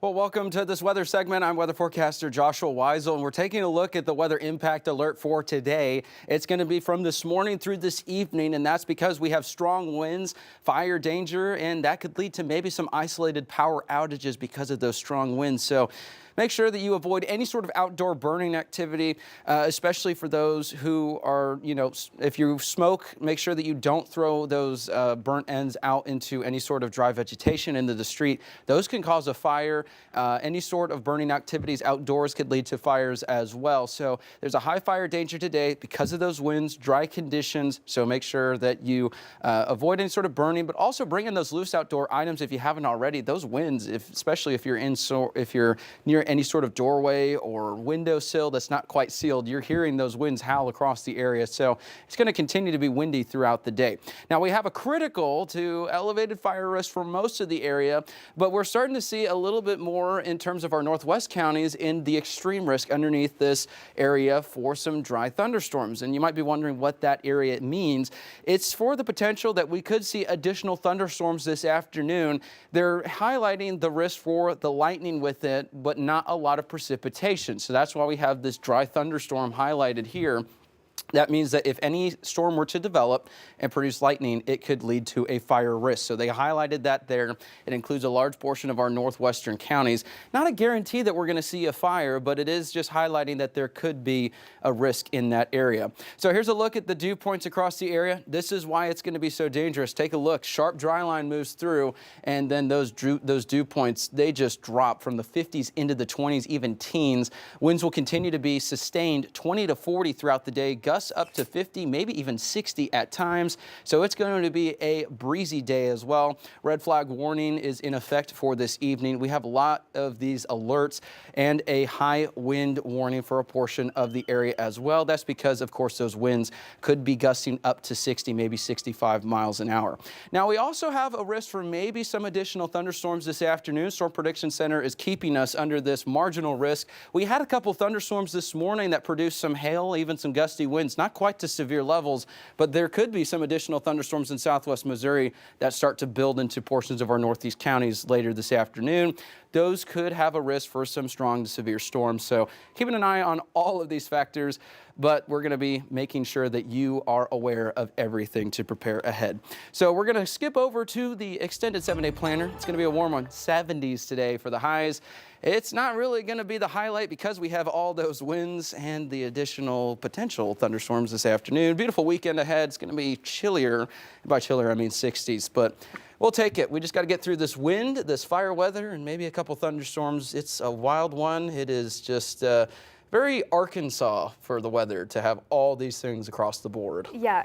Well, welcome to this weather segment. I'm weather forecaster Joshua Weisel, and we're taking a look at the weather impact alert for today. It's going to be from this morning through this evening, and that's because we have strong winds, fire danger, and that could lead to maybe some isolated power outages because of those strong winds. So make sure that you avoid any sort of outdoor burning activity, especially for those who are, if you smoke, make sure that you don't throw those burnt ends out into any sort of dry vegetation into the street. Those can cause a fire. Any sort of burning activities outdoors could lead to fires as well. So there's a high fire danger today because of those winds, dry conditions. So make sure that you avoid any sort of burning, but also bring in those loose outdoor items if you haven't already. Those winds, especially if you're near any sort of doorway or windowsill that's not quite sealed, you're hearing those winds howl across the area. So it's going to continue to be windy throughout the day. Now we have a critical to elevated fire risk for most of the area, but we're starting to see a little bit more in terms of our northwest counties in the extreme risk underneath this area for some dry thunderstorms. And you might be wondering what that area means. It's for the potential that we could see additional thunderstorms this afternoon. They're highlighting the risk for the lightning with it, but not a lot of precipitation. So that's why we have this dry thunderstorm highlighted here. That means that if any storm were to develop and produce lightning, it could lead to a fire risk. So they highlighted that there. It includes a large portion of our northwestern counties. Not a guarantee that we're going to see a fire, but it is just highlighting that there could be a risk in that area. So here's a look at the dew points across the area. This is why it's going to be so dangerous. Take a look. Sharp dry line moves through, and then those dew points, they just drop from the 50s into the 20s, even teens. Winds will continue to be sustained 20 to 40 throughout the day. Gusts up to 50, maybe even 60 at times. So it's going to be a breezy day as well. Red flag warning is in effect for this evening. We have a lot of these alerts and a high wind warning for a portion of the area as well. That's because, of course, those winds could be gusting up to 60, maybe 65 miles an hour. Now, we also have a risk for maybe some additional thunderstorms this afternoon. Storm Prediction Center is keeping us under this marginal risk. We had a couple thunderstorms this morning that produced some hail, even some gusty winds. Not quite to severe levels, but there could be some additional thunderstorms in southwest Missouri that start to build into portions of our northeast counties later this afternoon. Those could have a risk for some strong to severe storms. So keeping an eye on all of these factors, but we're going to be making sure that you are aware of everything to prepare ahead. So we're going to skip over to the extended 7-day planner. It's going to be a warm one, 70s today for the highs. It's not really going to be the highlight because we have all those winds and the additional potential thunderstorms this afternoon. Beautiful weekend ahead. It's going to be chillier. By chillier, I mean 60s, but we'll take it. We just got to get through this wind, this fire weather, and maybe a couple thunderstorms. It's a wild one. It is just very Arkansas for the weather to have all these things across the board. Yeah,